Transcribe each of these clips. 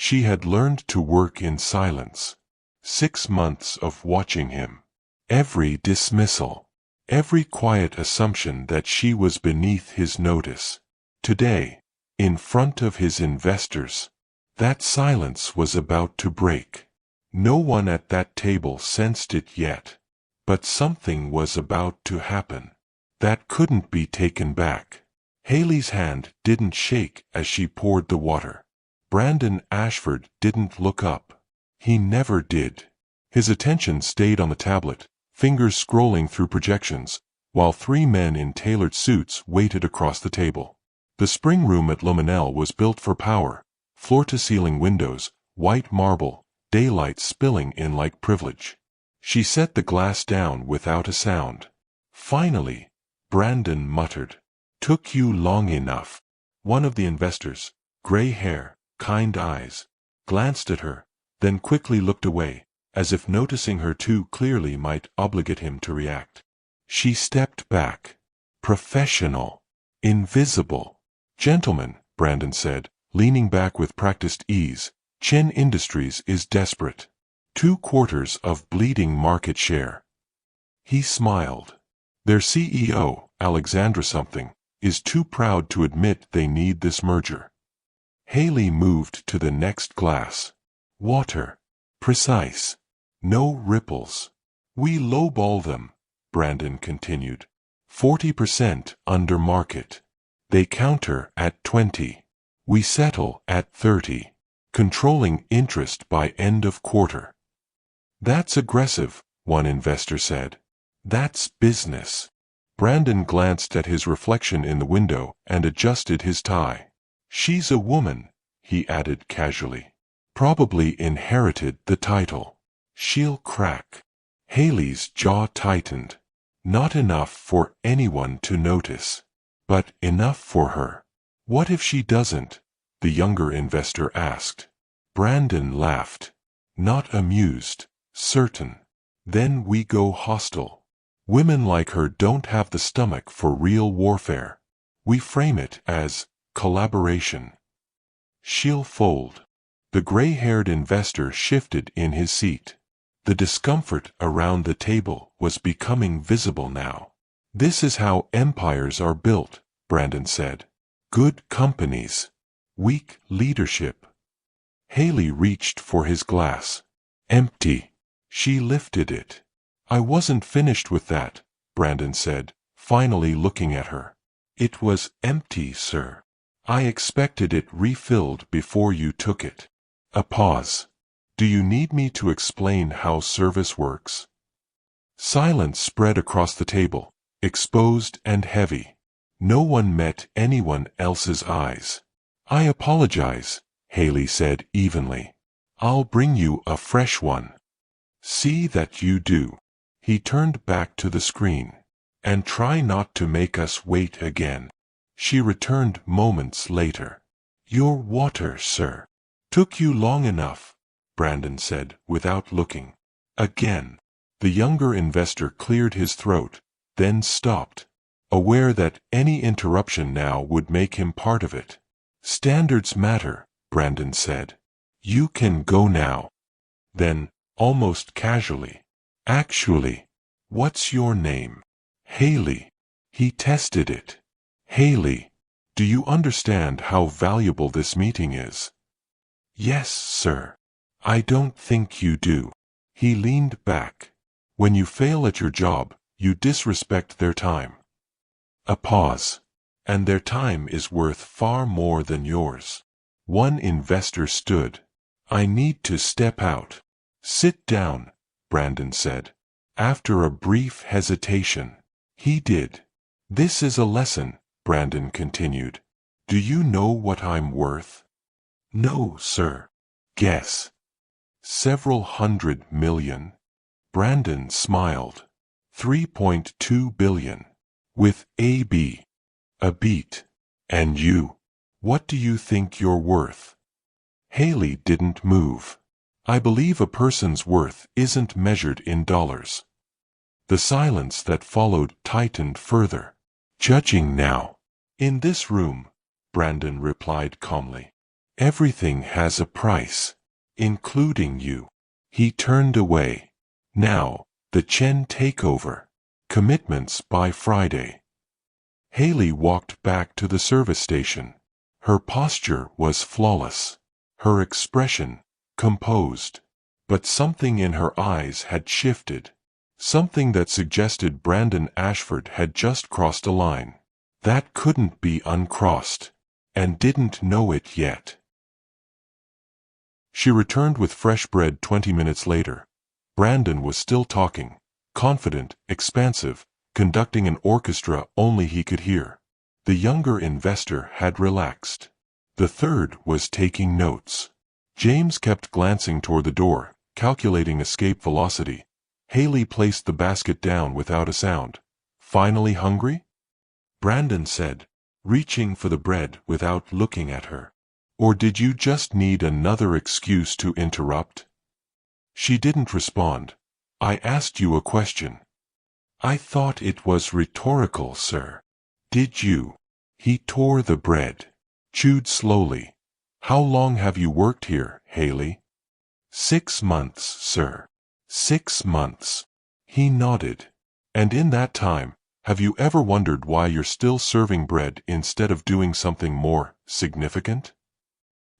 She had learned to work in silence. 6 months of watching him. Every dismissal. Every quiet assumption that she was beneath his notice. Today, in front of his investors, that silence was about to break. No one at that table sensed it yet, but something was about to happen that couldn't be taken back. Haley's hand didn't shake as she poured the water. Brandon Ashford didn't look up. He never did. His attention stayed on the tablet, fingers scrolling through projections, while 3 men in tailored suits waited across the table. The spring room at Luminel was built for power, floor-to-ceiling windows, white marble, daylight spilling in like privilege. She set the glass down without a sound. Finally, Brandon muttered, "Took you long enough." One of the investors, gray hair, kind eyes, glanced at her, then quickly looked away, as if noticing her too clearly might obligate him to react. She stepped back. Professional. Invisible. "Gentlemen," Brandon said, leaning back with practiced ease, "Chen Industries is desperate. 2/4 of bleeding market share." He smiled. "Their CEO, Alexandra something, is too proud to admit they need this merger." Haley moved to the next glass. Water. Precise. No ripples. "We lowball them," Brandon continued. 40% under market. They counter at 20. We settle at 30. Controlling interest by end of quarter. "That's aggressive," one investor said. "That's business." Brandon glanced at his reflection in the window and adjusted his tie. "She's a woman," he added casually. "Probably inherited the title. She'll crack." Haley's jaw tightened. Not enough for anyone to notice, but enough for her. "What if she doesn't?" the younger investor asked. Brandon laughed. Not amused, certain. "Then we go hostile. Women like her don't have the stomach for real warfare. We frame it as collaboration." "She'll fold." The gray-haired investor shifted in his seat. The discomfort around the table was becoming visible now. "This is how empires are built," Brandon said. "Good companies. Weak leadership." Haley reached for his glass. Empty. She lifted it. "I wasn't finished with that," Brandon said, finally looking at her. "It was empty, sir. I expected it refilled before you took it." A pause. "Do you need me to explain how service works?" Silence spread across the table, exposed and heavy. No one met anyone else's eyes. "I apologize," Haley said evenly. "I'll bring you a fresh one." "See that you do." He turned back to the screen. "And try not to make us wait again." She returned moments later. "Your water, sir." "Took you long enough," Brandon said, without looking. Again. The younger investor cleared his throat, then stopped, aware that any interruption now would make him part of it. "Standards matter," Brandon said. "You can go now." Then, almost casually, "Actually, what's your name?" "Haley." He tested it. "Haley, do you understand how valuable this meeting is?" "Yes, sir." "I don't think you do." He leaned back. "When you fail at your job, you disrespect their time." A pause. "And their time is worth far more than yours." One investor stood. "I need to step out." "Sit down," Brandon said. After a brief hesitation, he did. "This is a lesson," Brandon continued. "Do you know what I'm worth?" "No, sir." "Guess." "Several $100 million." Brandon smiled. 3.2 billion. With AB. A beat. "And you? What do you think you're worth?" Haley didn't move. "I believe a person's worth isn't measured in dollars." The silence that followed tightened further. "Judging now." "In this room," Brandon replied calmly. Everything has a price, including you. He turned away. Now, the Chen takeover. Commitments by Friday. Haley walked back to the service station. Her posture was flawless. Her expression, composed. But something in her eyes had shifted. Something that suggested Brandon Ashford had just crossed a line. That couldn't be uncrossed. And didn't know it yet. She returned with fresh bread 20 minutes later. Brandon was still talking, confident, expansive, conducting an orchestra only he could hear. The younger investor had relaxed. The third was taking notes. James kept glancing toward the door, calculating escape velocity. Haley placed the basket down without a sound. Finally hungry? Brandon said, reaching for the bread without looking at her. Or did you just need another excuse to interrupt? She didn't respond. I asked you a question. I thought it was rhetorical, sir. Did you? He tore the bread. Chewed slowly. How long have you worked here, Haley? 6 months, sir. 6 months. He nodded. And in that time, have you ever wondered why you're still serving bread instead of doing something more significant?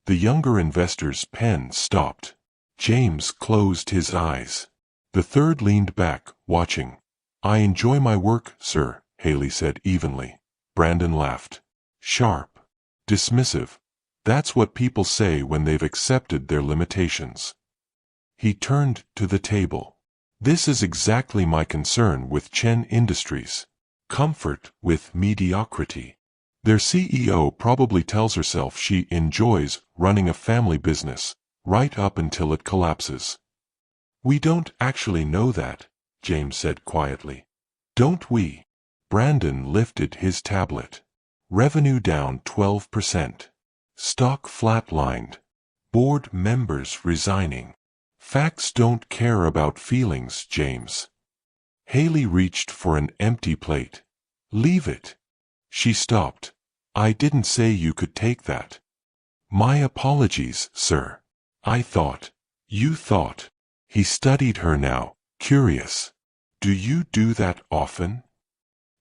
The younger investor's pen stopped. James closed his eyes. The third leaned back, watching. I enjoy my work, sir, Haley said evenly. Brandon laughed. Sharp. Dismissive. That's what people say when they've accepted their limitations. He turned to the table. This is exactly my concern with Chen Industries. Comfort with mediocrity. Their CEO probably tells herself she enjoys running a family business, right up until it collapses. We don't actually know that, James said quietly. Don't we? Brandon lifted his tablet. Revenue down 12%. Stock flatlined. Board members resigning. Facts don't care about feelings, James. Haley reached for an empty plate. Leave it. She stopped. I didn't say you could take that. My apologies, sir. I thought. You thought. He studied her now, curious. Do you do that often?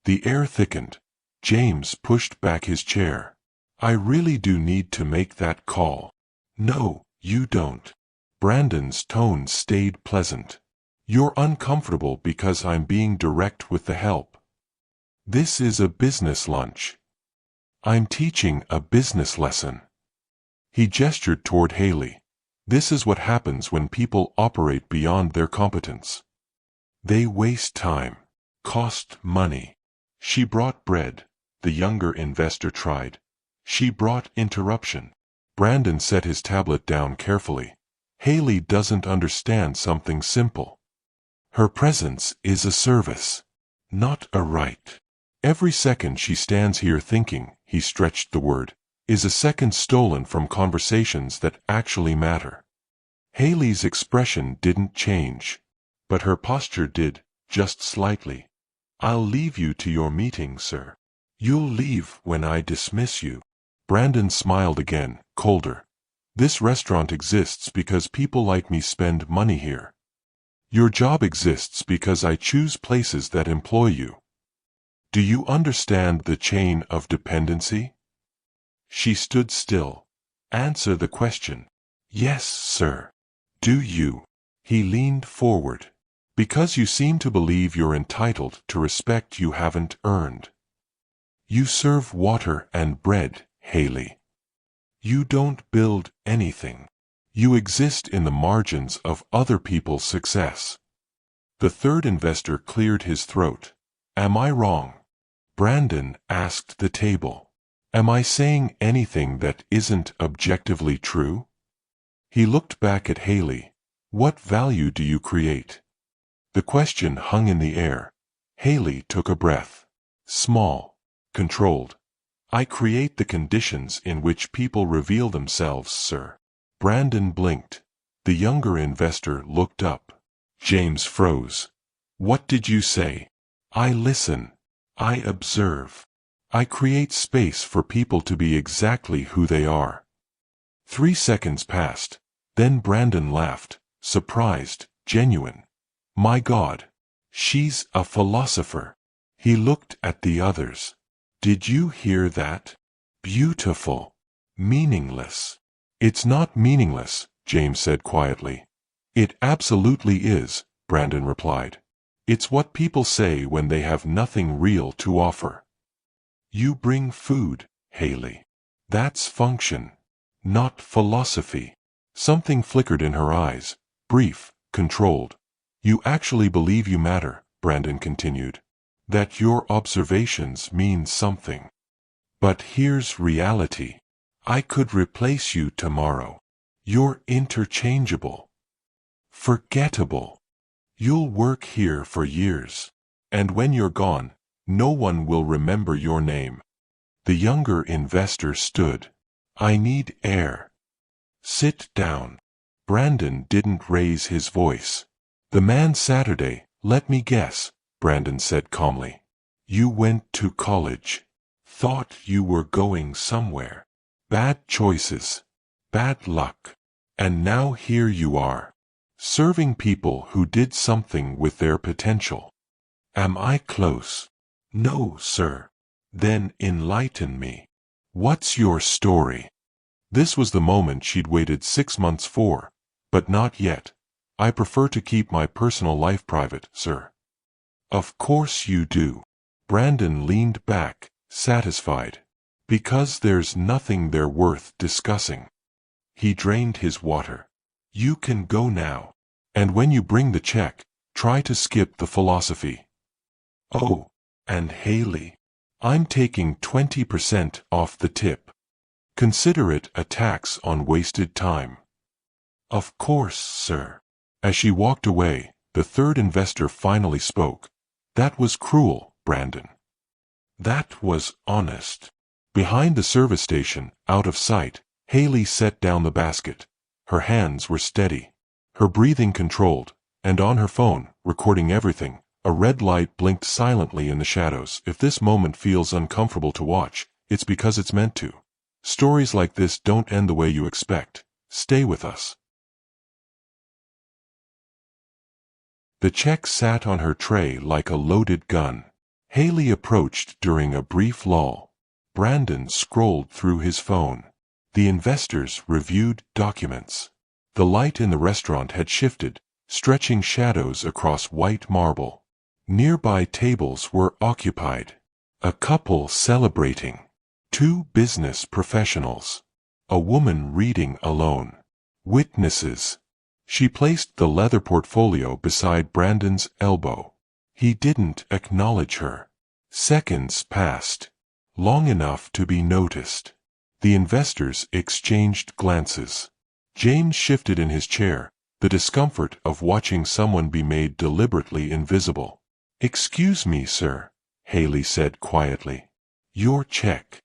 The air thickened. James pushed back his chair. I really do need to make that call. No, you don't. Brandon's tone stayed pleasant. You're uncomfortable because I'm being direct with the help. This is a business lunch. I'm teaching a business lesson. He gestured toward Haley. This is what happens when people operate beyond their competence. They waste time, cost money. She brought bread. The younger investor tried. She brought interruption. Brandon set his tablet down carefully. Haley doesn't understand something simple. Her presence is a service, not a right. Every second she stands here thinking, he stretched the word, is a second stolen from conversations that actually matter. Haley's expression didn't change, but her posture did, just slightly. I'll leave you to your meeting, sir. You'll leave when I dismiss you. Brandon smiled again, colder. This restaurant exists because people like me spend money here. Your job exists because I choose places that employ you. Do you understand the chain of dependency? She stood still. Answer the question. Yes, sir. Do you? He leaned forward. Because you seem to believe you're entitled to respect you haven't earned. You serve water and bread, Haley. You don't build anything. You exist in the margins of other people's success. The third investor cleared his throat. Am I wrong? Brandon asked the table. Am I saying anything that isn't objectively true? He looked back at Haley. What value do you create? The question hung in the air. Haley took a breath. Small. Controlled. I create the conditions in which people reveal themselves, sir. Brandon blinked. The younger investor looked up. James froze. What did you say? I listen. I observe. I create space for people to be exactly who they are. 3 seconds passed. Then Brandon laughed, surprised, genuine. My God. She's a philosopher. He looked at the others. Did you hear that? Beautiful. Meaningless. It's not meaningless, James said quietly. It absolutely is, Brandon replied. It's what people say when they have nothing real to offer. You bring food, Haley. That's function, not philosophy. Something flickered in her eyes, brief, controlled. You actually believe you matter, Brandon continued. That your observations mean something. But here's reality. I could replace you tomorrow. You're interchangeable. Forgettable. You'll work here for years. And when you're gone, no one will remember your name. The younger investor stood. I need air. Sit down. Brandon didn't raise his voice. The man Saturday, let me guess, Brandon said calmly. You went to college. Thought you were going somewhere. Bad choices. Bad luck. And now here you are. Serving people who did something with their potential. Am I close? No, sir. Then enlighten me. What's your story? This was the moment she'd waited 6 months for, but not yet. I prefer to keep my personal life private, sir. Of course you do. Brandon leaned back, satisfied. Because there's nothing there worth discussing. He drained his water. You can go now. And when you bring the check, try to skip the philosophy. Oh, and Haley. I'm taking 20% off the tip. Consider it a tax on wasted time. Of course, sir. As she walked away, the third investor finally spoke. That was cruel, Brandon. That was honest. Behind the service station, out of sight, Haley set down the basket. Her hands were steady. Her breathing controlled, and on her phone, recording everything, a red light blinked silently in the shadows. If this moment feels uncomfortable to watch, it's because it's meant to. Stories like this don't end the way you expect. Stay with us. The check sat on her tray like a loaded gun. Haley approached during a brief lull. Brandon scrolled through his phone. The investors reviewed documents. The light in the restaurant had shifted, stretching shadows across white marble. Nearby tables were occupied. A couple celebrating. 2 business professionals. A woman reading alone. Witnesses. She placed the leather portfolio beside Brandon's elbow. He didn't acknowledge her. Seconds passed. Long enough to be noticed. The investors exchanged glances. James shifted in his chair, the discomfort of watching someone be made deliberately invisible. Excuse me, sir, Haley said quietly. Your check.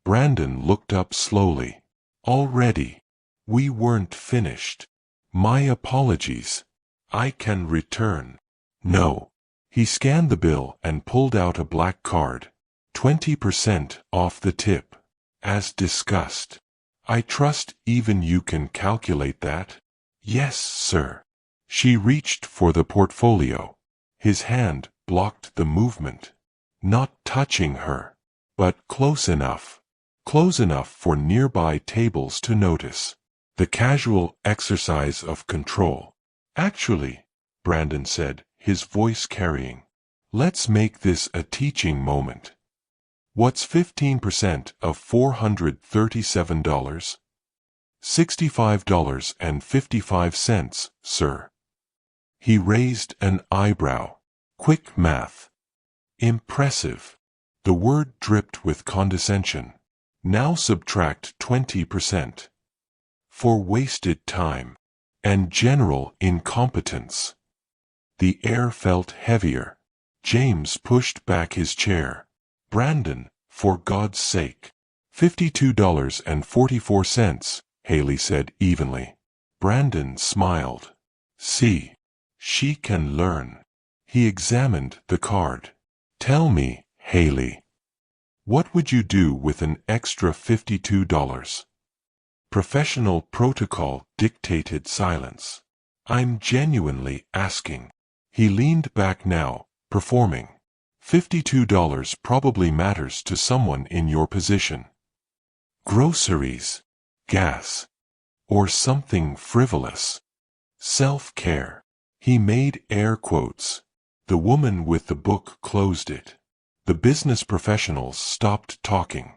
Brandon looked up slowly. Already. We weren't finished. My apologies. I can return. No. He scanned the bill and pulled out a black card. 20% off the tip. As discussed. I trust even you can calculate that? Yes, sir. She reached for the portfolio. His hand blocked the movement. Not touching her. But close enough. Close enough for nearby tables to notice. The casual exercise of control. Actually, Brandon said, his voice carrying. Let's make this a teaching moment. What's 15% of $437? $65.55, sir. He raised an eyebrow. Quick math. Impressive. The word dripped with condescension. Now subtract 20%. For wasted time. And general incompetence. The air felt heavier. James pushed back his chair. Brandon, for God's sake. $52.44, Haley said evenly. Brandon smiled. See. She can learn. He examined the card. Tell me, Haley. What would you do with an extra $52? Professional protocol dictated silence. I'm genuinely asking. He leaned back now, performing. $52 probably matters to someone in your position. Groceries, gas, or something frivolous. Self-care. He made air quotes. The woman with the book closed it. The business professionals stopped talking.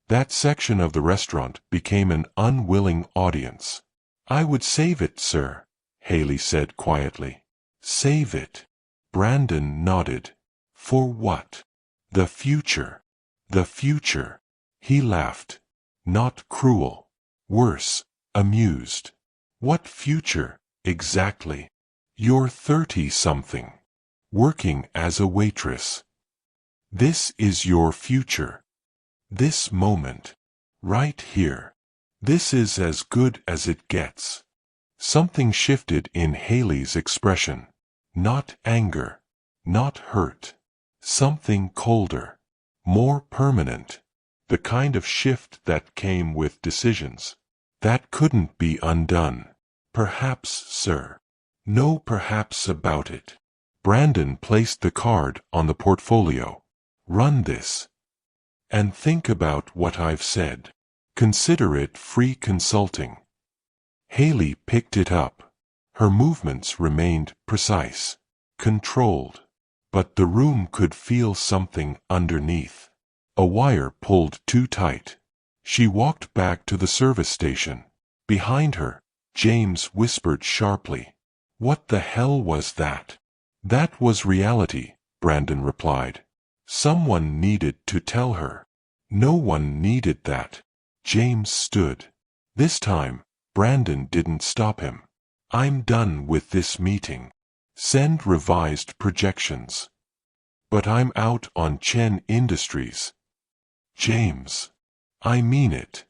That section of the restaurant became an unwilling audience. I would save it, sir, Haley said quietly. Save it. Brandon nodded. For what? The future. The future. He laughed. Not cruel. Worse, amused. What future, exactly? You're 30-something. Working as a waitress. This is your future. This moment. Right here. This is as good as it gets. Something shifted in Haley's expression. Not anger. Not hurt. Something colder. More permanent. The kind of shift that came with decisions. That couldn't be undone. Perhaps, sir. No perhaps about it. Brandon placed the card on the portfolio. Run this. And think about what I've said. Consider it free consulting. Haley picked it up. Her movements remained precise, controlled. But the room could feel something underneath. A wire pulled too tight. She walked back to the service station. Behind her, James whispered sharply. What the hell was that? That was reality, Brandon replied. Someone needed to tell her. No one needed that. James stood. This time, Brandon didn't stop him. I'm done with this meeting. Send revised projections. But I'm out on Chen Industries. James. I mean it.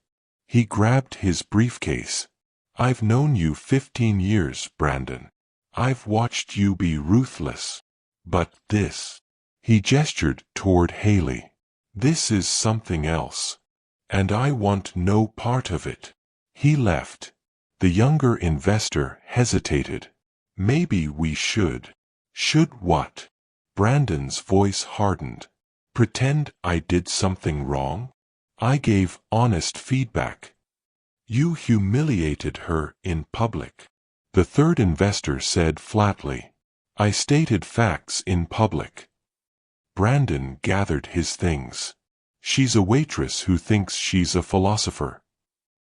He grabbed his briefcase. I've known you 15 years, Brandon. I've watched you be ruthless. But this. He gestured toward Haley. This is something else. And I want no part of it. He left. The younger investor hesitated. Maybe we should. Should what? Brandon's voice hardened. Pretend I did something wrong? I gave honest feedback. You humiliated her in public. The third investor said flatly. I stated facts in public. Brandon gathered his things. She's a waitress who thinks she's a philosopher.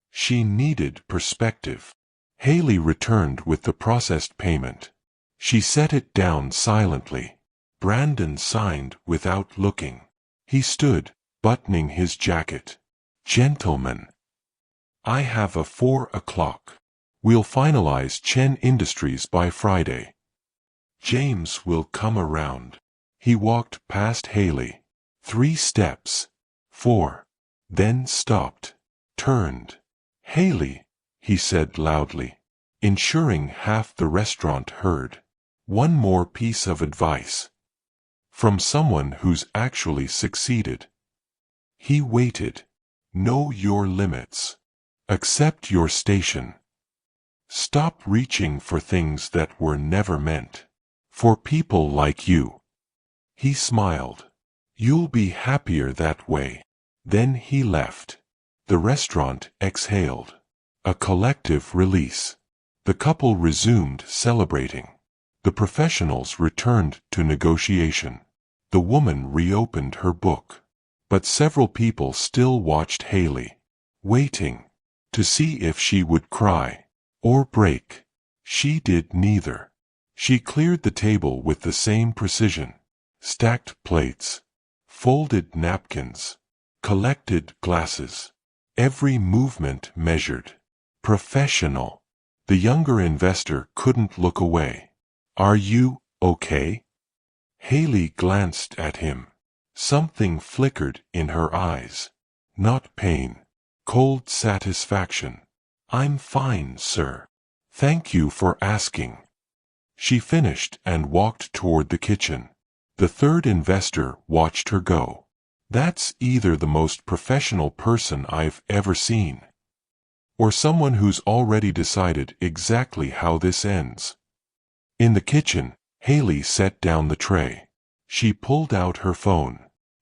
She needed perspective. Haley returned with the processed payment. She set it down silently. Brandon signed without looking. He stood, buttoning his jacket. Gentlemen. I have a 4 o'clock. We'll finalize Chen Industries by Friday. James will come around. He walked past Haley. 3 steps. 4. Then stopped. Turned. Haley, he said loudly, ensuring half the restaurant heard. One more piece of advice. From someone who's actually succeeded. He waited. Know your limits. Accept your station. Stop reaching for things that were never meant. For people like you. He smiled. You'll be happier that way. Then he left. The restaurant exhaled. A collective release. The couple resumed celebrating. The professionals returned to negotiation. The woman reopened her book. But several people still watched Haley. Waiting. To see if she would cry. Or break. She did neither. She cleared the table with the same precision. Stacked plates. Folded napkins. Collected glasses. Every movement measured. Professional. The younger investor couldn't look away. Are you okay? Haley glanced at him. Something flickered in her eyes. Not pain. Cold satisfaction. I'm fine, sir. Thank you for asking. She finished and walked toward the kitchen. The third investor watched her go. That's either the most professional person I've ever seen. Or someone who's already decided exactly how this ends? In the kitchen, Haley set down the tray. She pulled out her phone.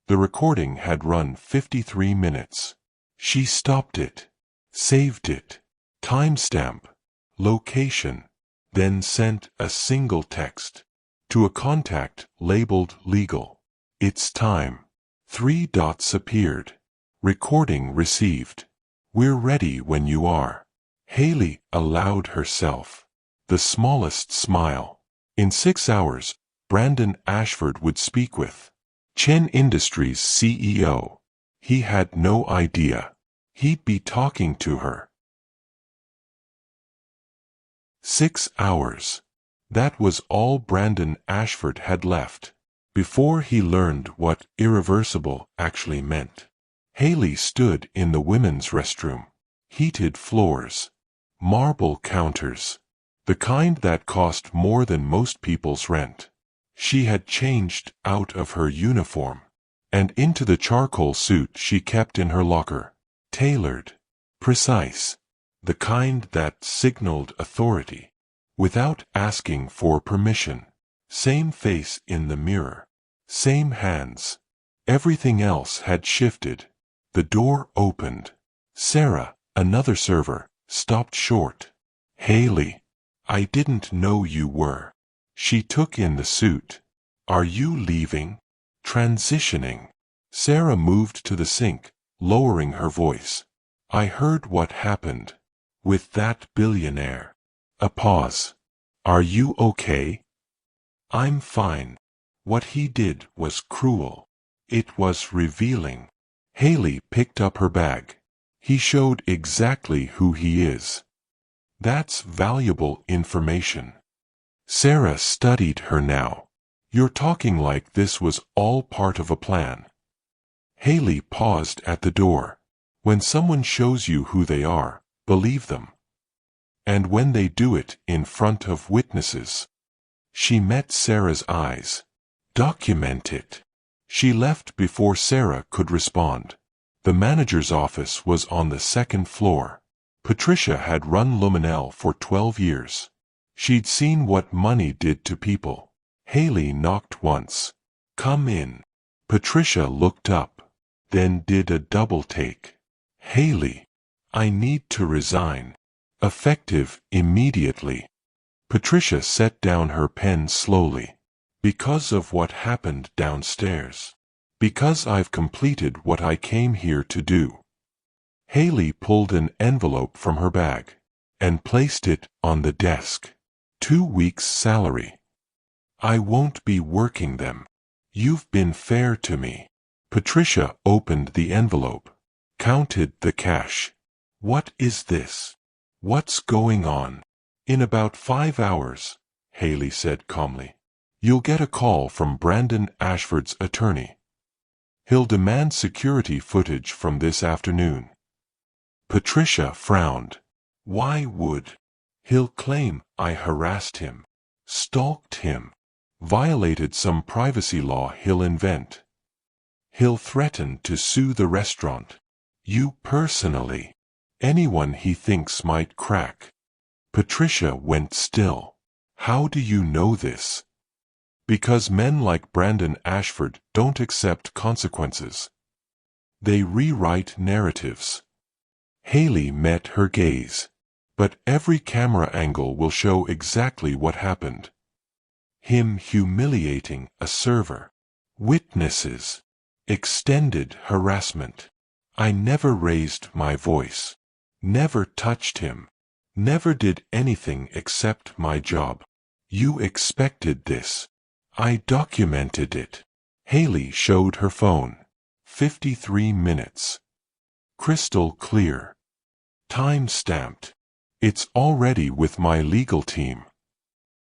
The recording had run 53 minutes. She stopped it, saved it, timestamp, location, then sent a single text to a contact labeled legal. It's time. 3 dots appeared. Recording received. We're ready when you are. Haley allowed herself the smallest smile. In 6 hours, Brandon Ashford would speak with Chen Industries CEO. He had no idea he'd be talking to her. 6 hours. That was all Brandon Ashford had left before he learned what irreversible actually meant. Haley stood in the women's restroom. Heated floors, marble counters, the kind that cost more than most people's rent. She had changed out of her uniform and into the charcoal suit she kept in her locker. Tailored, precise, the kind that signaled authority without asking for permission. Same face in the mirror, same hands. Everything else had shifted. The door opened. Sarah, another server, stopped short. Haley, I didn't know you were. She took in the suit. Are you leaving? Transitioning. Sarah moved to the sink, lowering her voice. I heard what happened with that billionaire. A pause. Are you okay? I'm fine. What he did was cruel. It was revealing. Haley picked up her bag. He showed exactly who he is. That's valuable information. Sarah studied her now. You're talking like this was all part of a plan. Haley paused at the door. When someone shows you who they are, believe them. And when they do it in front of witnesses. She met Sarah's eyes. Document it. She left before Sarah could respond. The manager's office was on the 2nd floor. Patricia had run Luminel for 12 years. She'd seen what money did to people. Haley knocked once. Come in. Patricia looked up, then did a double take. Haley, I need to resign. Effective immediately. Patricia set down her pen slowly. Because of what happened downstairs. Because I've completed what I came here to do. Haley pulled an envelope from her bag and placed it on the desk. 2 weeks' salary. I won't be working them. You've been fair to me. Patricia opened the envelope, counted the cash. What is this? What's going on? In about 5 hours, Haley said calmly. You'll get a call from Brandon Ashford's attorney. He'll demand security footage from this afternoon. Patricia frowned. Why would? He'll claim I harassed him, stalked him, violated some privacy law he'll invent. He'll threaten to sue the restaurant. You personally. Anyone he thinks might crack. Patricia went still. How do you know this? Because men like Brandon Ashford don't accept consequences. They rewrite narratives. Haley met her gaze. But every camera angle will show exactly what happened. Him humiliating a server. Witnesses. Extended harassment. I never raised my voice. Never touched him. Never did anything except my job. You expected this. I documented it. Haley showed her phone. 53 minutes. Crystal clear. Time stamped. It's already with my legal team.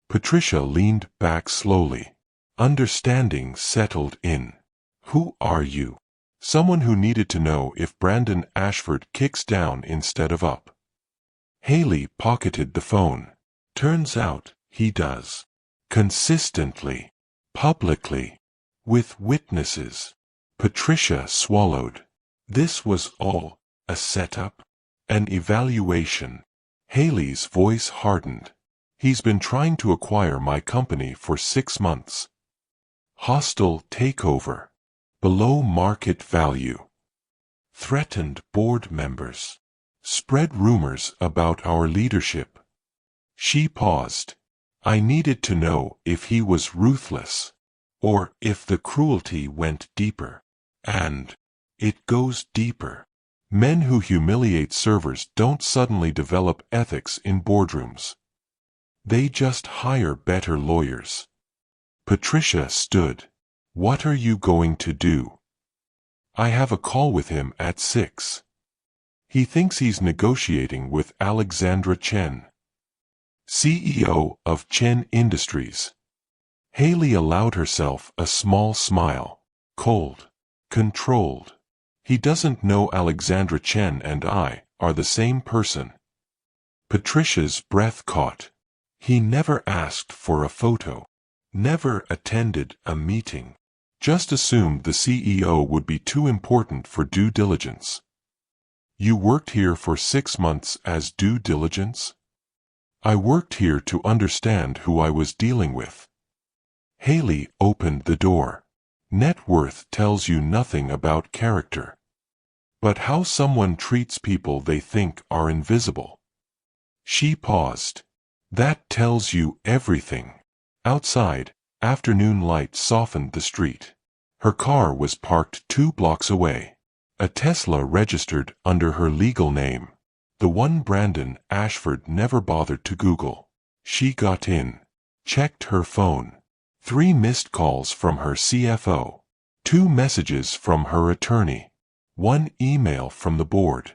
Patricia leaned back slowly. Understanding settled in. Who are you? Someone who needed to know if Brandon Ashford kicks down instead of up. Haley pocketed the phone. Turns out, he does. Consistently. Publicly. With witnesses. Patricia swallowed. This was all a setup. An evaluation. Haley's voice hardened. He's been trying to acquire my company for 6 months. Hostile takeover. Below market value. Threatened board members. Spread rumors about our leadership. She paused. I needed to know if he was ruthless, or if the cruelty went deeper. And it goes deeper. Men who humiliate servers don't suddenly develop ethics in boardrooms. They just hire better lawyers. Patricia stood. What are you going to do? I have a call with him at 6. He thinks he's negotiating with Alexandra Chen, CEO of Chen Industries. Haley allowed herself a small smile. Cold. Controlled. He doesn't know Alexandra Chen and I are the same person. Patricia's breath caught. He never asked for a photo. Never attended a meeting. Just assumed the CEO would be too important for due diligence. You worked here for 6 months as due diligence? I worked here to understand who I was dealing with. Haley opened the door. Net worth tells you nothing about character. But how someone treats people they think are invisible. She paused. That tells you everything. Outside, afternoon light softened the street. Her car was parked 2 blocks away. A Tesla registered under her legal name. The one Brandon Ashford never bothered to Google. She got in. Checked her phone. 3 missed calls from her CFO. 2 messages from her attorney. 1 email from the board.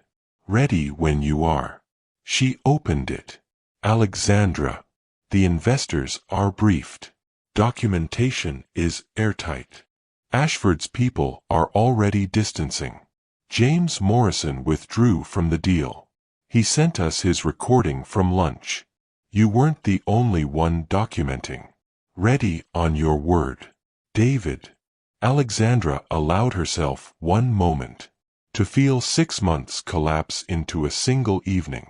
Ready when you are. She opened it. Alexandra. The investors are briefed. Documentation is airtight. Ashford's people are already distancing. James Morrison withdrew from the deal. He sent us his recording from lunch. You weren't the only one documenting. Ready on your word. David. Alexandra allowed herself 1 moment. To feel 6 months collapse into a single evening.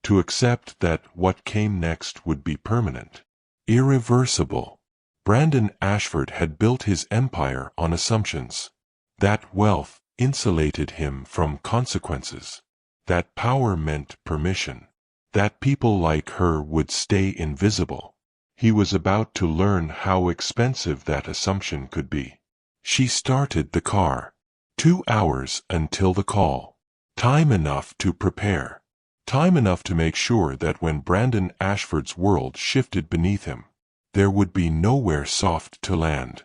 To accept that what came next would be permanent. Irreversible. Brandon Ashford had built his empire on assumptions. That wealth insulated him from consequences. That power meant permission. That people like her would stay invisible. He was about to learn how expensive that assumption could be. She started the car. 2 hours until the call. Time enough to prepare. Time enough to make sure that when Brandon Ashford's world shifted beneath him, there would be nowhere soft to land.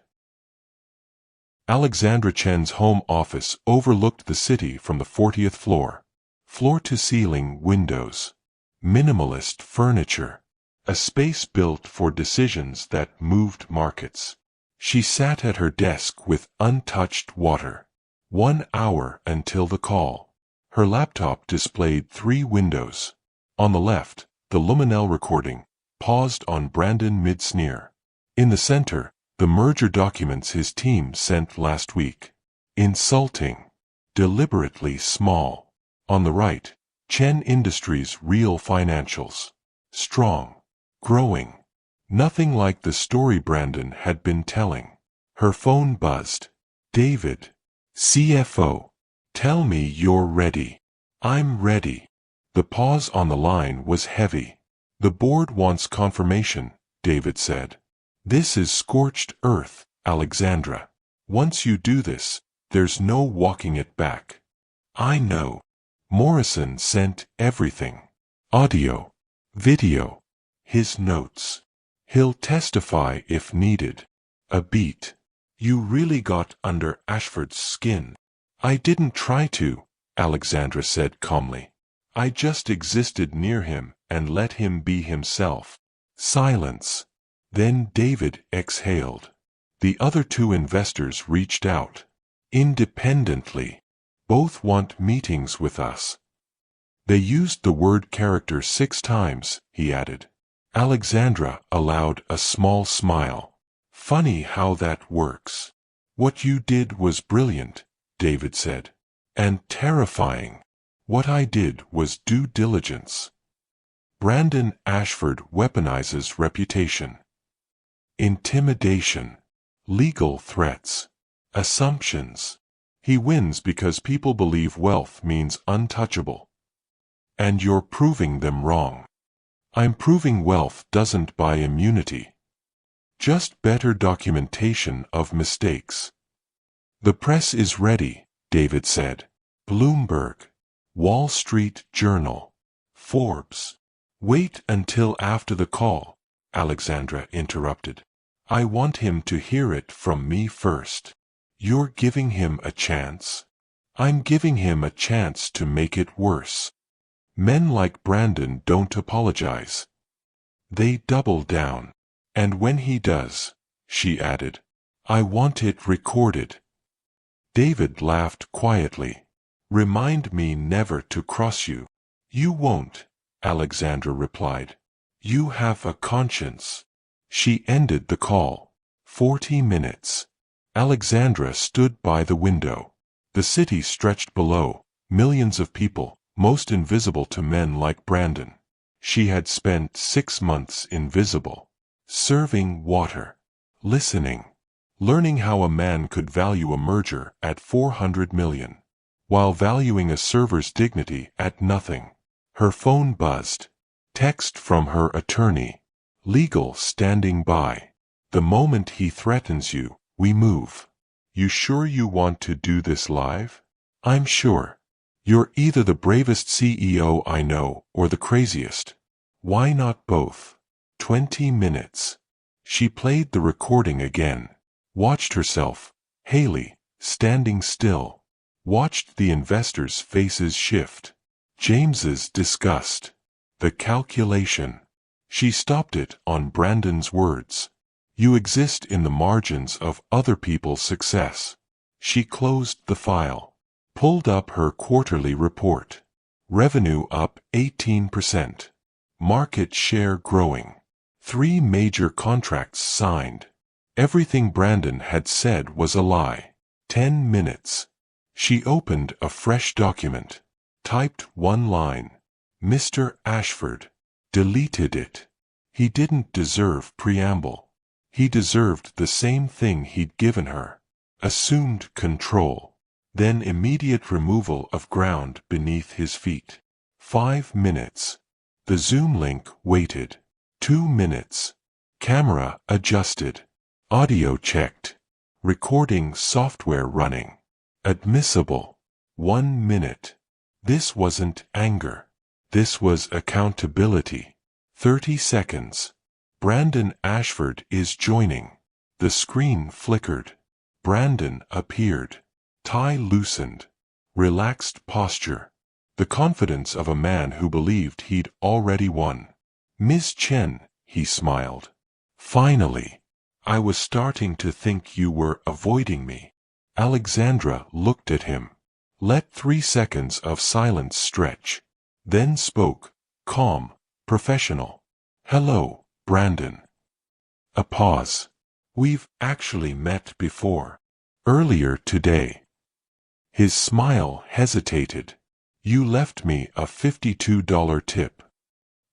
Alexandra Chen's home office overlooked the city from the 40th floor. Floor-to-ceiling windows. Minimalist furniture. A space built for decisions that moved markets. She sat at her desk with untouched water. 1 hour until the call. Her laptop displayed 3 windows. On the left, the Luminel recording, paused on Brandon mid-sneer. In the center, the merger documents his team sent last week. Insulting. Deliberately small. On the right, Chen Industries' real financials. Strong. Growing. Nothing like the story Brandon had been telling. Her phone buzzed. David. CFO. Tell me you're ready. I'm ready. The pause on the line was heavy. The board wants confirmation, David said. This is scorched earth, Alexandra. Once you do this, there's no walking it back. I know. Morrison sent everything. Audio. Video. His notes. He'll testify if needed. A beat. You really got under Ashford's skin. I didn't try to, Alexandra said calmly. I just existed near him and let him be himself. Silence. Then David exhaled. The other 2 investors reached out. Independently. Both want meetings with us. They used the word character 6 times, he added. Alexandra allowed a small smile. Funny how that works. What you did was brilliant, David said. And terrifying. What I did was due diligence. Brandon Ashford weaponizes reputation. Intimidation. Legal threats. Assumptions. He wins because people believe wealth means untouchable. And you're proving them wrong. I'm proving wealth doesn't buy immunity. Just better documentation of mistakes. The press is ready, David said. Bloomberg. Wall Street Journal. Forbes. Wait until after the call, Alexandra interrupted. I want him to hear it from me first. You're giving him a chance? I'm giving him a chance to make it worse. Men like Brandon don't apologize. They double down. And when he does, she added, I want it recorded. David laughed quietly. Remind me never to cross you. You won't, Alexandra replied. You have a conscience. She ended the call. 40 minutes. Alexandra stood by the window. The city stretched below, millions of people, most invisible to men like Brandon. She had spent 6 months invisible. Serving water. Listening. Learning how a man could value a merger at $400 million, while valuing a server's dignity at nothing. Her phone buzzed. Text from her attorney. Legal standing by. The moment he threatens you, we move. You sure you want to do this live? I'm sure. You're either the bravest CEO I know or the craziest. Why not both? 20 minutes. She played the recording again. Watched herself, Haley, standing still. Watched the investors' faces shift. James's disgust. The calculation. She stopped it on Brandon's words. You exist in the margins of other people's success. She closed the file. Pulled up her quarterly report. Revenue up 18%. Market share growing. 3 major contracts signed. Everything Brandon had said was a lie. 10 minutes. She opened a fresh document. Typed one line. Mr. Ashford. Deleted it. He didn't deserve preamble. He deserved the same thing he'd given her. Assumed control. Then immediate removal of ground beneath his feet. 5 minutes. The Zoom link waited. 2 minutes. Camera adjusted. Audio checked. Recording software running. Admissible. 1 minute. This wasn't anger. This was accountability. 30 seconds. Brandon Ashford is joining. The screen flickered. Brandon appeared. Tie loosened. Relaxed posture. The confidence of a man who believed he'd already won. Miss Chen, he smiled. Finally. I was starting to think you were avoiding me. Alexandra looked at him. Let 3 seconds of silence stretch. Then spoke, calm, professional. Hello, Brandon. A pause. We've actually met before. Earlier today. His smile hesitated. You left me a $52 tip.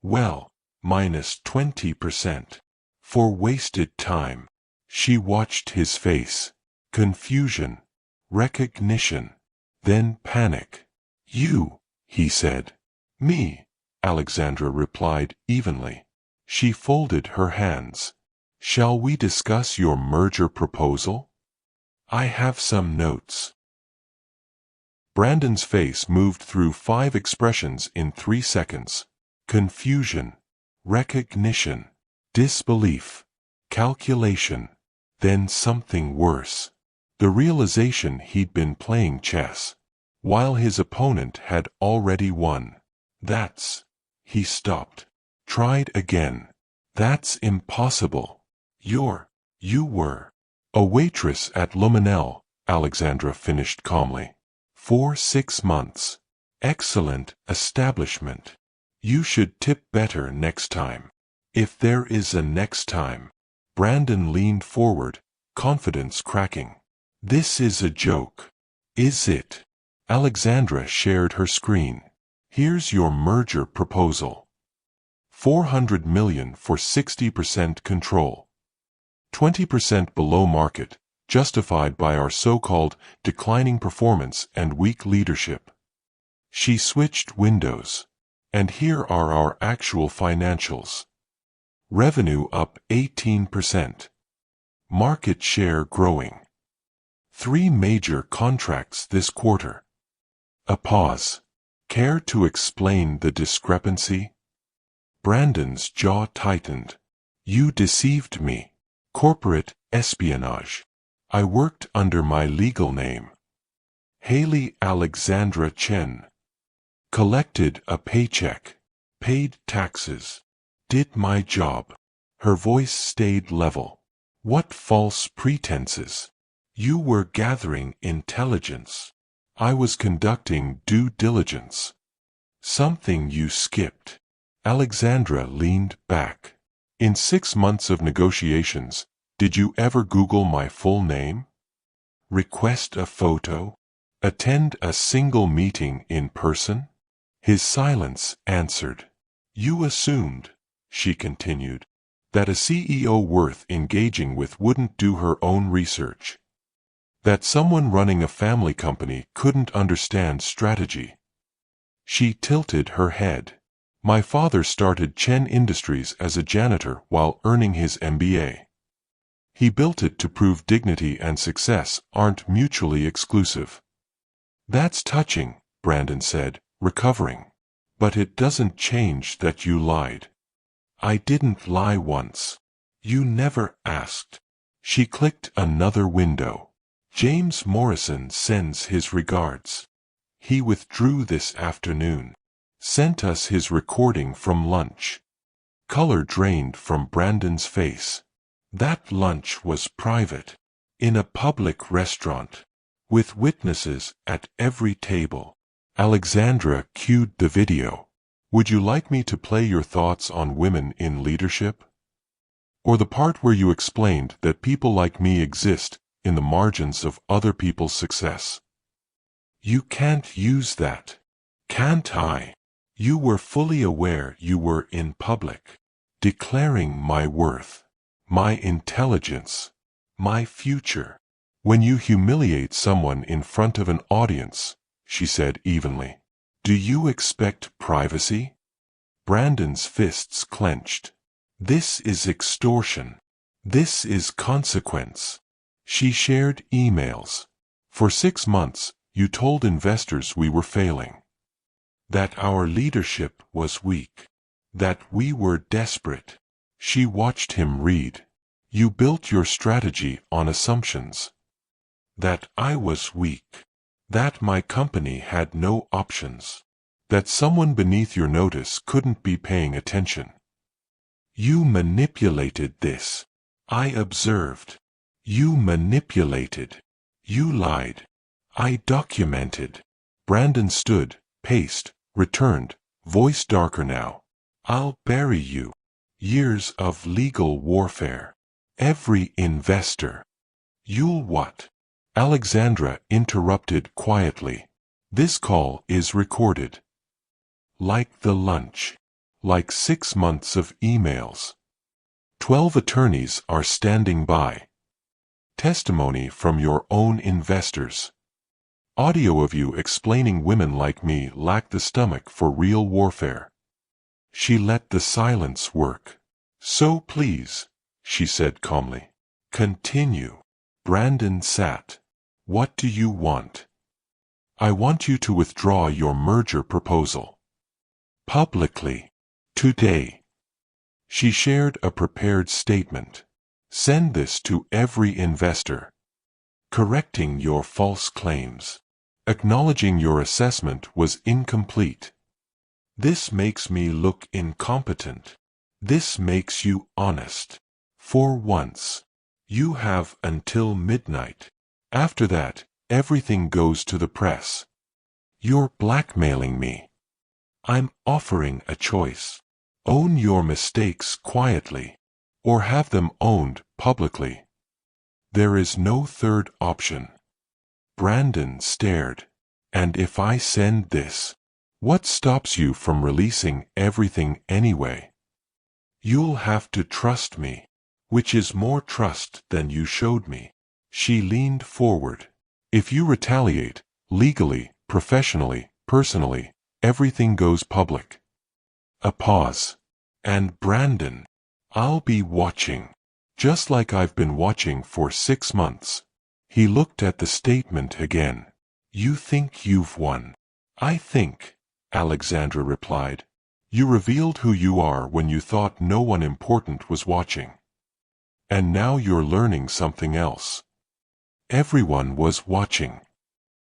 Well, minus 20%. For wasted time. She watched his face. Confusion. Recognition. Then panic. You, he said. Me, Alexandra replied evenly. She folded her hands. Shall we discuss your merger proposal? I have some notes. Brandon's face moved through 5 expressions in 3 seconds. Confusion. Recognition. Disbelief. Calculation. Then something worse. The realization he'd been playing chess, while his opponent had already won. He stopped. Tried again. That's impossible. You were a waitress at Luminel, Alexandra finished calmly. For 6 months. Excellent establishment. You should tip better next time. If there is a next time. Brandon leaned forward, confidence cracking. This is a joke. Is it? Alexandra shared her screen. Here's your merger proposal. $400 million for 60% control. 20% below market, justified by our so-called declining performance and weak leadership. She switched windows. And here are our actual financials. Revenue up 18%. Market share growing. 3 major contracts this quarter. A pause. Care to explain the discrepancy? Brandon's jaw tightened. You deceived me. Corporate espionage. I worked under my legal name. Haley Alexandra Chen. Collected a paycheck. Paid taxes. Did my job. Her voice stayed level. What false pretenses? You were gathering intelligence. I was conducting due diligence. Something you skipped. Alexandra leaned back. In 6 months of negotiations, did you ever Google my full name? Request a photo? Attend a single meeting in person? His silence answered. You assumed, she continued, that a CEO worth engaging with wouldn't do her own research. That someone running a family company couldn't understand strategy. She tilted her head. My father started Chen Industries as a janitor while earning his MBA. He built it to prove dignity and success aren't mutually exclusive. That's touching, Brandon said, recovering. But it doesn't change that you lied. I didn't lie once. You never asked. She clicked another window. James Morrison sends his regards. He withdrew this afternoon. Sent us his recording from lunch. Color drained from Brandon's face. That lunch was private. In a public restaurant. With witnesses at every table. Alexandra cued the video. Would you like me to play your thoughts on women in leadership? Or the part where you explained that people like me exist in the margins of other people's success? You can't use that. Can't I? You were fully aware you were in public, declaring my worth, my intelligence, my future. When you humiliate someone in front of an audience, she said evenly, do you expect privacy? Brandon's fists clenched. This is extortion. This is consequence. She shared emails. For 6 months, you told investors we were failing. That our leadership was weak. That we were desperate. She watched him read. You built your strategy on assumptions. That I was weak. That my company had no options. That someone beneath your notice couldn't be paying attention. You manipulated this. I observed. You manipulated. You lied. I documented. Brandon stood, paced, returned, voice darker now. I'll bury you. Years of legal warfare. Every investor. You'll what? Alexandra interrupted quietly. This call is recorded. Like the lunch. Like 6 months of emails. 12 attorneys are standing by. Testimony from your own investors. Audio of you explaining women like me lack the stomach for real warfare. She let the silence work. So please, she said calmly. Continue. Brandon sat. What do you want? I want you to withdraw your merger proposal. Publicly. Today. She shared a prepared statement. Send this to every investor. Correcting your false claims. Acknowledging your assessment was incomplete. This makes me look incompetent. This makes you honest. For once. You have until midnight. After that, everything goes to the press. You're blackmailing me. I'm offering a choice. Own your mistakes quietly, or have them owned publicly. There is no third option. Brandon stared. And if I send this, what stops you from releasing everything anyway? You'll have to trust me, which is more trust than you showed me. She leaned forward. If you retaliate, legally, professionally, personally, everything goes public. A pause. And Brandon, I'll be watching. Just like I've been watching for 6 months. He looked at the statement again. You think you've won. I think, Alexandra replied. You revealed who you are when you thought no one important was watching. And now you're learning something else. Everyone was watching.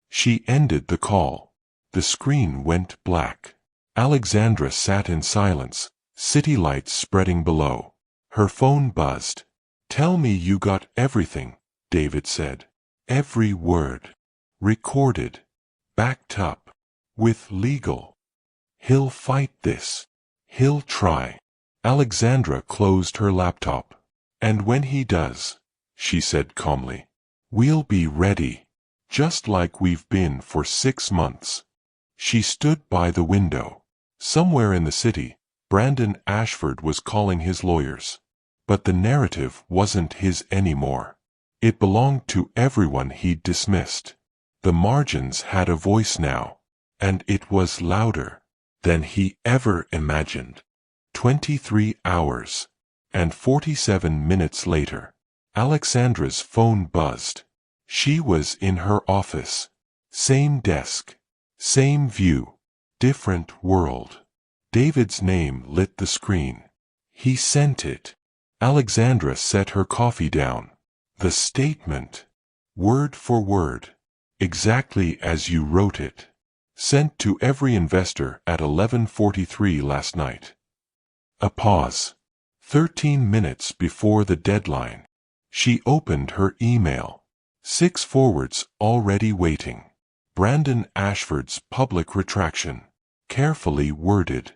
She ended the call. The screen went black. Alexandra sat in silence, city lights spreading below. Her phone buzzed. Tell me you got everything, David said. Every word. Recorded. Backed up. With legal. He'll fight this. He'll try. Alexandra closed her laptop. And when he does, she said calmly, we'll be ready. Just like we've been for 6 months. She stood by the window. Somewhere in the city, Brandon Ashford was calling his lawyers. But the narrative wasn't his anymore. It belonged to everyone he'd dismissed. The margins had a voice now, and it was louder than he ever imagined. 23 hours and 47 minutes later, Alexandra's phone buzzed. She was in her office. Same desk, same view, different world. David's name lit the screen. He sent it. Alexandra set her coffee down. The statement, word for word, exactly as you wrote it, sent to every investor at 11:43 last night. A pause. 13 minutes before the deadline. She opened her email. 6 forwards already waiting. Brandon Ashford's public retraction. Carefully worded.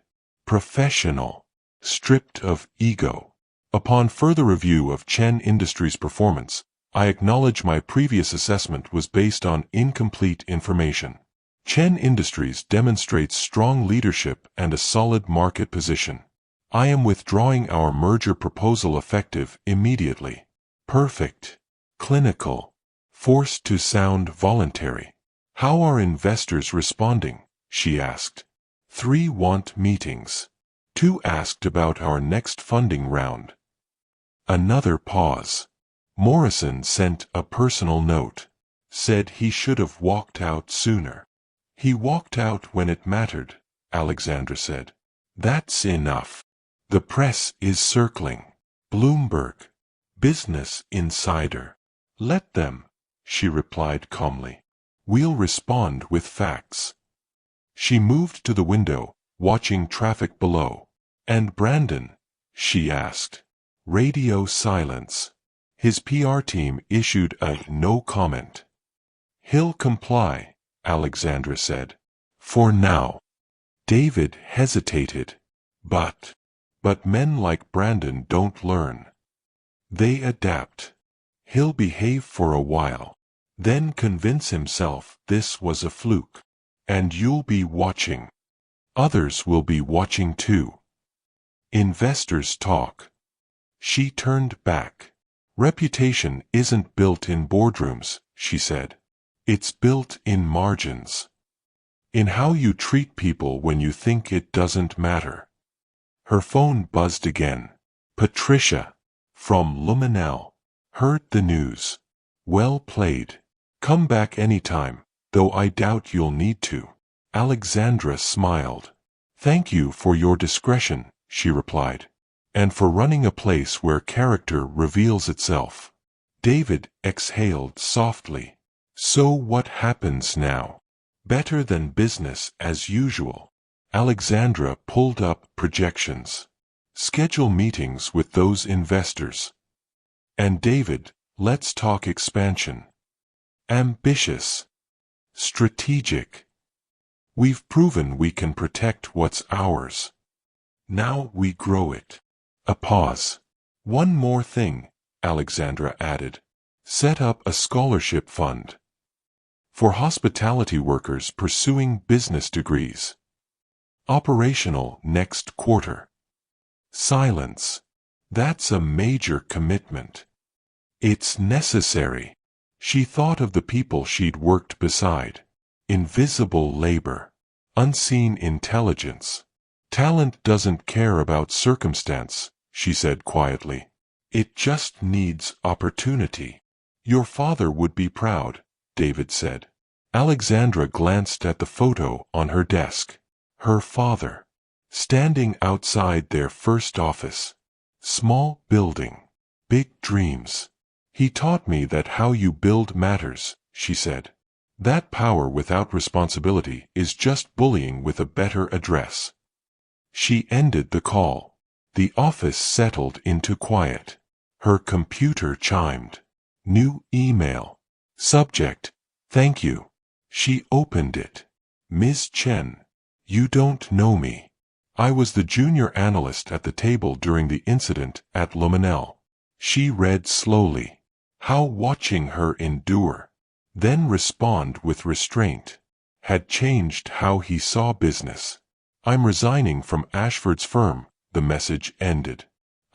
Professional. Stripped of ego. Upon further review of Chen Industries' performance, I acknowledge my previous assessment was based on incomplete information. Chen Industries demonstrates strong leadership and a solid market position. I am withdrawing our merger proposal effective immediately. Perfect. Clinical. Forced to sound voluntary. How are investors responding? She asked. 3 want meetings. 2 asked about our next funding round. Another pause. Morrison sent a personal note. Said he should have walked out sooner. He walked out when it mattered, Alexandra said. That's enough. The press is circling. Bloomberg. Business Insider. Let them, she replied calmly. We'll respond with facts. She moved to the window, watching traffic below. And Brandon? She asked. Radio silence. His PR team issued a no comment. He'll comply, Alexandra said. For now. David hesitated. But men like Brandon don't learn. They adapt. He'll behave for a while. Then convince himself this was a fluke. And you'll be watching. Others will be watching too. Investors talk. She turned back. Reputation isn't built in boardrooms, she said. It's built in margins. In how you treat people when you think it doesn't matter. Her phone buzzed again. Patricia, from Luminel, heard the news. Well played. Come back anytime, though I doubt you'll need to. Alexandra smiled. Thank you for your discretion, she replied. And for running a place where character reveals itself. David exhaled softly. So what happens now? Better than business as usual. Alexandra pulled up projections. Schedule meetings with those investors. And David, let's talk expansion. Ambitious. Strategic. We've proven we can protect what's ours. Now we grow it. A pause. One more thing, Alexandra added. Set up a scholarship fund. For hospitality workers pursuing business degrees. Operational next quarter. Silence. That's a major commitment. It's necessary. She thought of the people she'd worked beside. Invisible labor. Unseen intelligence. Talent doesn't care about circumstance, she said quietly. It just needs opportunity. Your father would be proud, David said. Alexandra glanced at the photo on her desk. Her father. Standing outside their first office. Small building. Big dreams. He taught me that how you build matters, she said. That power without responsibility is just bullying with a better address. She ended the call. The office settled into quiet. Her computer chimed. New email. Subject, thank you. She opened it. Ms. Chen, you don't know me. I was the junior analyst at the table during the incident at Luminel. She read slowly. How watching her endure, then respond with restraint, had changed how he saw business. I'm resigning from Ashford's firm, the message ended.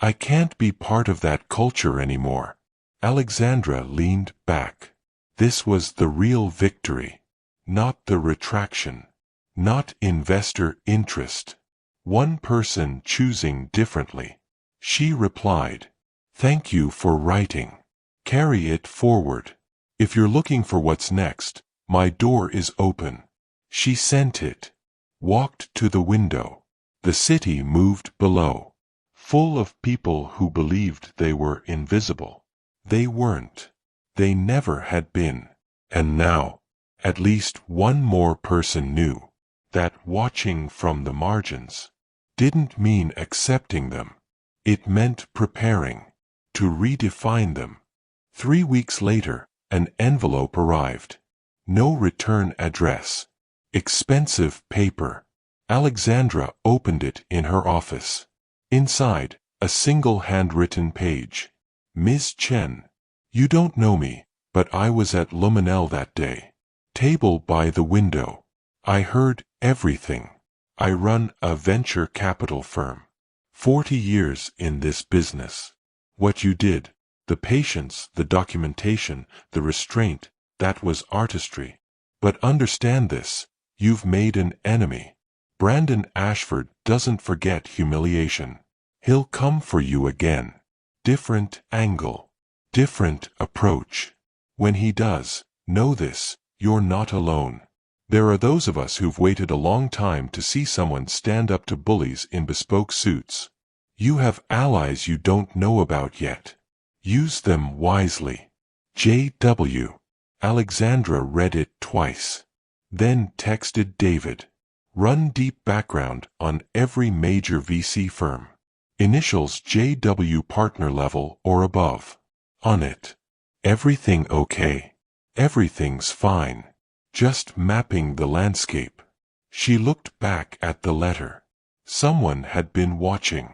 I can't be part of that culture anymore. Alexandra leaned back. This was the real victory. Not the retraction. Not investor interest. One person choosing differently. She replied, "Thank you for writing. Carry it forward. If you're looking for what's next, my door is open." She sent it. Walked to the window. The city moved below. Full of people who believed they were invisible. They weren't. They never had been. And now, at least one more person knew that watching from the margins didn't mean accepting them. It meant preparing to redefine them. 3 weeks later, an envelope arrived. No return address. Expensive paper. Alexandra opened it in her office. Inside, a single handwritten page. Ms. Chen, you don't know me, but I was at Luminel that day. Table by the window. I heard everything. I run a venture capital firm. 40 years in this business. What you did, the patience, the documentation, the restraint, that was artistry. But understand this, you've made an enemy. Brandon Ashford doesn't forget humiliation. He'll come for you again. Different angle. Different approach. When he does, know this, you're not alone. There are those of us who've waited a long time to see someone stand up to bullies in bespoke suits. You have allies you don't know about yet. Use them wisely. J.W. Alexandra read it twice. Then texted David. Run deep background on every major VC firm. Initials J.W. partner level or above. On it. Everything okay. Everything's fine. Just mapping the landscape. She looked back at the letter. Someone had been watching.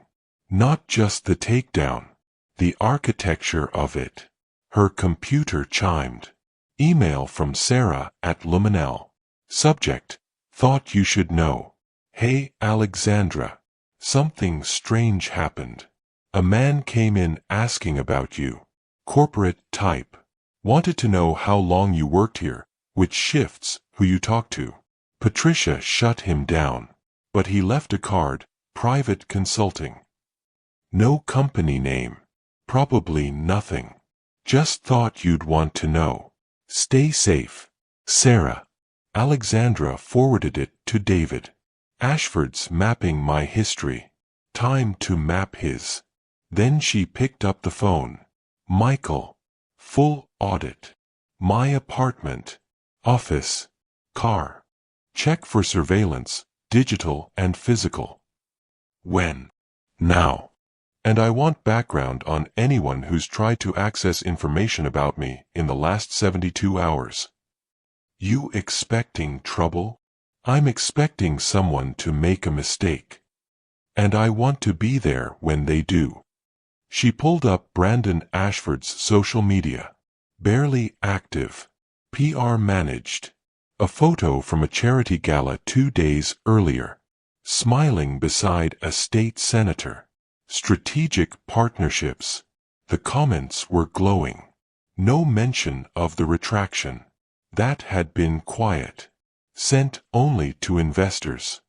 Not just the takedown. The architecture of it. Her computer chimed. Email from Sarah at Luminel. Subject, thought you should know. Hey Alexandra. Something strange happened. A man came in asking about you. Corporate type. Wanted to know how long you worked here, which shifts, who you talked to. Patricia shut him down. But he left a card, private consulting. No company name. Probably nothing. Just thought you'd want to know. Stay safe. Sarah. Alexandra forwarded it to David. Ashford's mapping my history. Time to map his. Then she picked up the phone. Michael. Full audit. My apartment. Office. Car. Check for surveillance, digital and physical. When? Now. And I want background on anyone who's tried to access information about me in the last 72 hours. You expecting trouble? I'm expecting someone to make a mistake. And I want to be there when they do. She pulled up Brandon Ashford's social media. Barely active. PR managed. A photo from a charity gala 2 days earlier. Smiling beside a state senator. Strategic partnerships. The comments were glowing. No mention of the retraction. That had been quiet. Sent only to investors.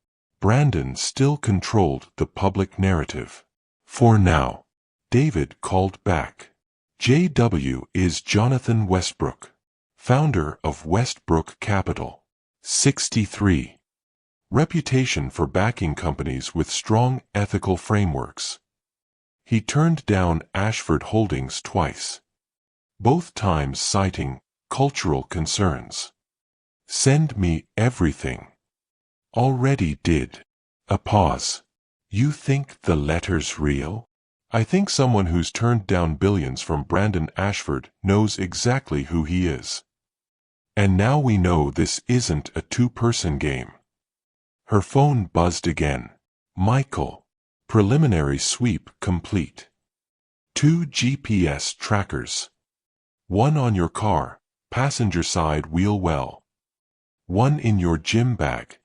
Brandon still controlled the public narrative. For now. David called back. JW is Jonathan Westbrook, founder of Westbrook Capital. 63. Reputation for backing companies with strong ethical frameworks. He turned down Ashford Holdings twice. Both times citing cultural concerns. Send me everything. Already did. A pause. You think the letter's real? I think someone who's turned down billions from Brandon Ashford knows exactly who he is. And now we know this isn't a two-person game. Her phone buzzed again. Michael. Preliminary sweep complete. 2 GPS trackers. 1 on your car, passenger side wheel well. 1 in your gym bag.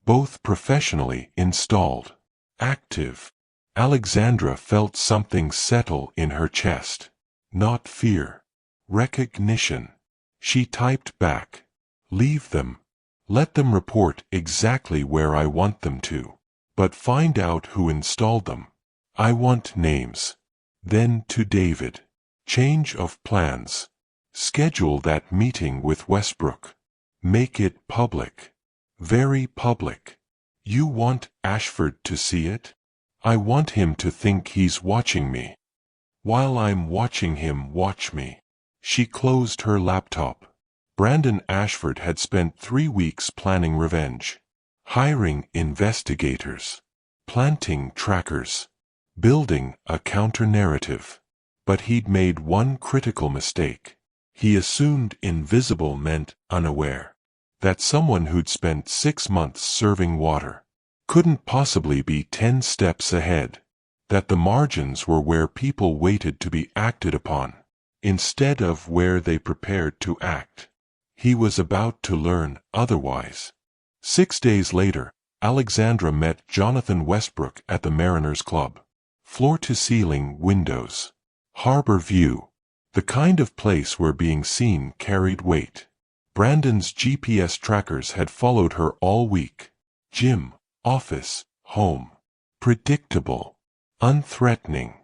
Both professionally installed. Active. Alexandra felt something settle in her chest. Not fear. Recognition. She typed back. Leave them. Let them report exactly where I want them to. But find out who installed them. I want names. Then to David. Change of plans. Schedule that meeting with Westbrook. Make it public. Very public. You want Ashford to see it? I want him to think he's watching me. While I'm watching him watch me. She closed her laptop. Brandon Ashford had spent 3 weeks planning revenge. Hiring investigators. Planting trackers. Building a counter-narrative. But he'd made one critical mistake. He assumed invisible meant unaware. That someone who'd spent 6 months serving water couldn't possibly be 10 steps ahead. That the margins were where people waited to be acted upon, instead of where they prepared to act. He was about to learn otherwise. 6 days later, Alexandra met Jonathan Westbrook at the Mariners Club. Floor-to-ceiling windows. Harbor view. The kind of place where being seen carried weight. Brandon's GPS trackers had followed her all week. Gym, office, home. Predictable. Unthreatening.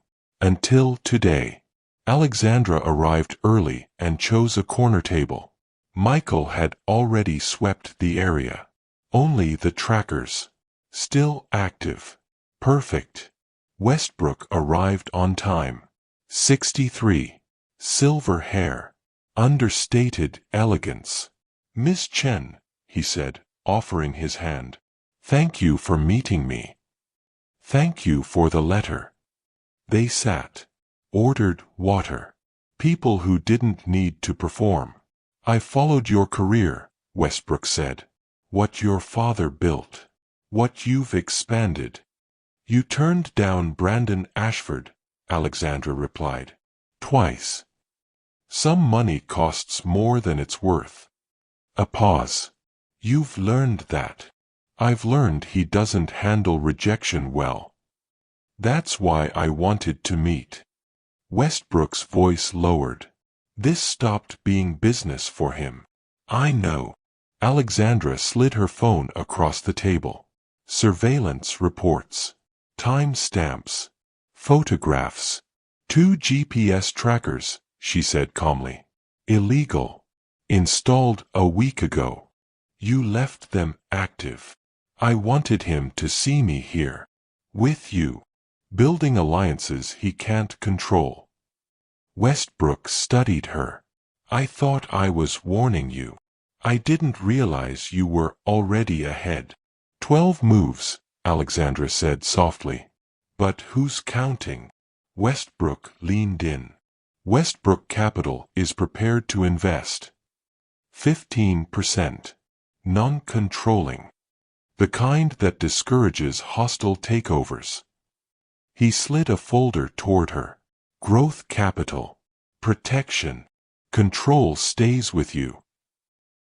Until today. Alexandra arrived early and chose a corner table. Michael had already swept the area. Only the trackers. Still active. Perfect. Westbrook arrived on time. 63. Silver hair. Understated elegance. Miss Chen, he said, offering his hand. Thank you for meeting me. Thank you for the letter. They sat. Ordered water. People who didn't need to perform. I followed your career, Westbrook said. What your father built. What you've expanded. You turned down Brandon Ashford, Alexandra replied. Twice. Some money costs more than it's worth. A pause. You've learned that. I've learned he doesn't handle rejection well. That's why I wanted to meet. Westbrook's voice lowered. This stopped being business for him. I know. Alexandra slid her phone across the table. Surveillance reports. Time stamps. Photographs. 2 GPS trackers, she said calmly. Illegal. Installed a week ago. You left them active. I wanted him to see me here. With you. Building alliances he can't control. Westbrook studied her. I thought I was warning you. I didn't realize you were already ahead. 12 moves, Alexandra said softly. But who's counting? Westbrook leaned in. Westbrook Capital is prepared to invest. 15%. Non-controlling. The kind that discourages hostile takeovers. He slid a folder toward her. Growth capital. Protection. Control stays with you,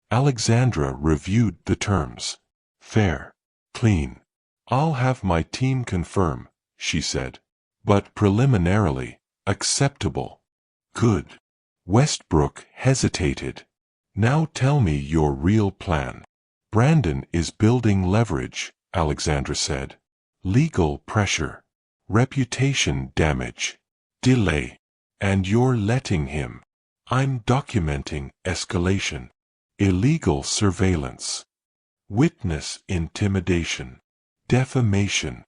Alexandra reviewed the terms. Fair. Clean. I'll have my team confirm, she said. But preliminarily, acceptable. Good. Westbrook hesitated. Now tell me your real plan. Brandon is building leverage, Alexandra said. Legal pressure. Reputation damage. Delay. And you're letting him. I'm documenting escalation. Illegal surveillance. Witness intimidation. Defamation.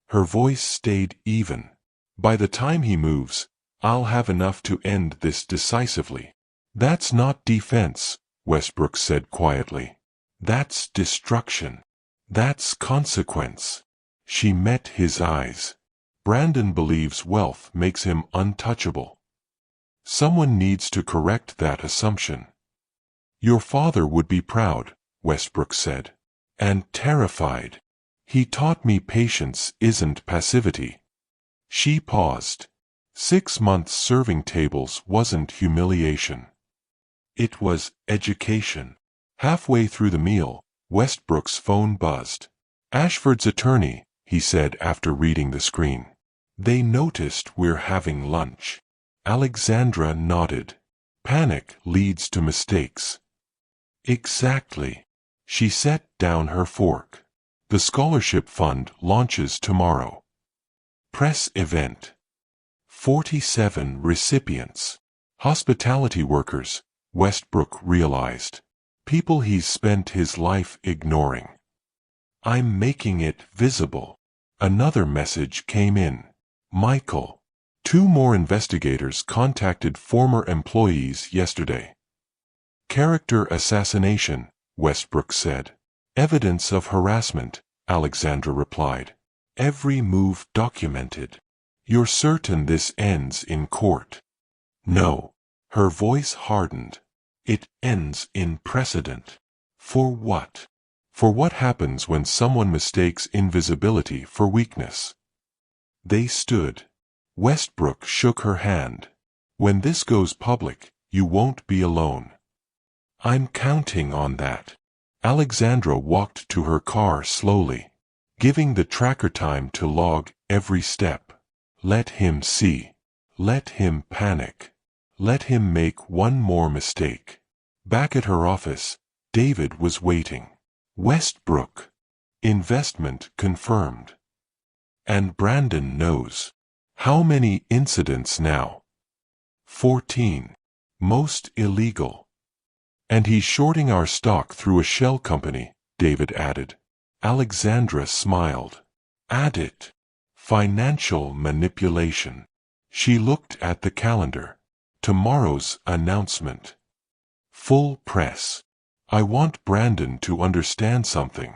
Her voice stayed even. By the time he moves, I'll have enough to end this decisively. That's not defense, Westbrook said quietly. That's destruction. That's consequence. She met his eyes. Brandon believes wealth makes him untouchable. Someone needs to correct that assumption. Your father would be proud, Westbrook said. And terrified. He taught me patience isn't passivity. She paused. 6 months serving tables wasn't humiliation. It was education. Halfway through the meal, Westbrook's phone buzzed. Ashford's attorney, he said after reading the screen. They noticed we're having lunch. Alexandra nodded. Panic leads to mistakes. Exactly. She set down her fork. The scholarship fund launches tomorrow. Press event. 47 recipients. Hospitality workers, Westbrook realized. People he's spent his life ignoring. I'm making it visible. Another message came in. Michael. 2 more investigators contacted former employees yesterday. Character assassination, Westbrook said. Evidence of harassment, Alexandra replied. Every move documented. You're certain this ends in court? No. Her voice hardened. It ends in precedent. For what? For what happens when someone mistakes invisibility for weakness? They stood. Westbrook shook her hand. When this goes public, you won't be alone. I'm counting on that. Alexandra walked to her car slowly, giving the tracker time to log every step. Let him see. Let him panic. Let him make one more mistake. Back at her office, David was waiting. Westbrook. Investment confirmed. And Brandon knows. How many incidents now? 14. Most illegal. And he's shorting our stock through a shell company, David added. Alexandra smiled. Add it. Financial manipulation. She looked at the calendar. Tomorrow's announcement. Full press. I want Brandon to understand something.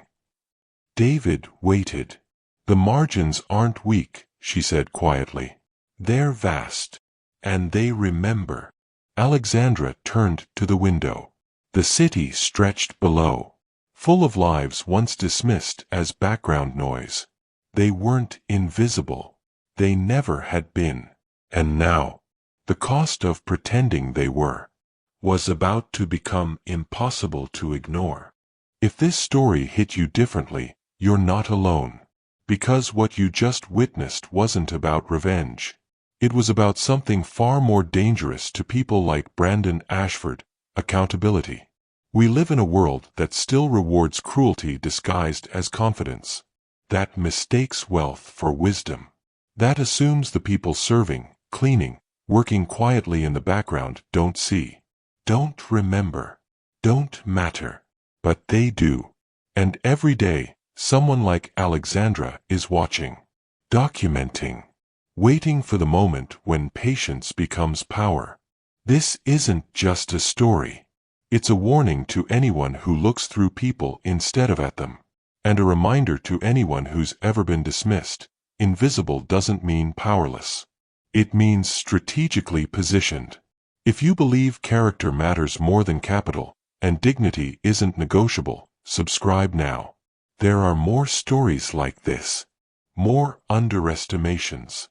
David waited. The margins aren't weak, she said quietly. They're vast. And they remember. Alexandra turned to the window. The city stretched below, full of lives once dismissed as background noise. They weren't invisible. They never had been. And now, the cost of pretending they were, was about to become impossible to ignore. If this story hit you differently, you're not alone. Because what you just witnessed wasn't about revenge. It was about something far more dangerous to people like Brandon Ashford, accountability. We live in a world that still rewards cruelty disguised as confidence. That mistakes wealth for wisdom. That assumes the people serving, cleaning, working quietly in the background don't see, don't remember, don't matter. But they do. And every day, someone like Alexandra is watching, documenting, waiting for the moment when patience becomes power. This isn't just a story. It's a warning to anyone who looks through people instead of at them. And a reminder to anyone who's ever been dismissed. Invisible doesn't mean powerless. It means strategically positioned. If you believe character matters more than capital, and dignity isn't negotiable, subscribe now. There are more stories like this. More underestimations.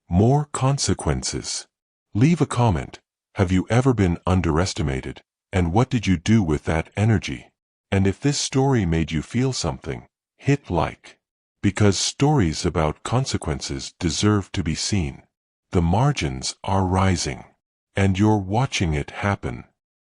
More consequences. Leave a comment. Have you ever been underestimated, And what did you do with that energy? And if this story made you feel something, hit like. Because stories about consequences deserve to be seen. The margins are rising. And you're watching it happen.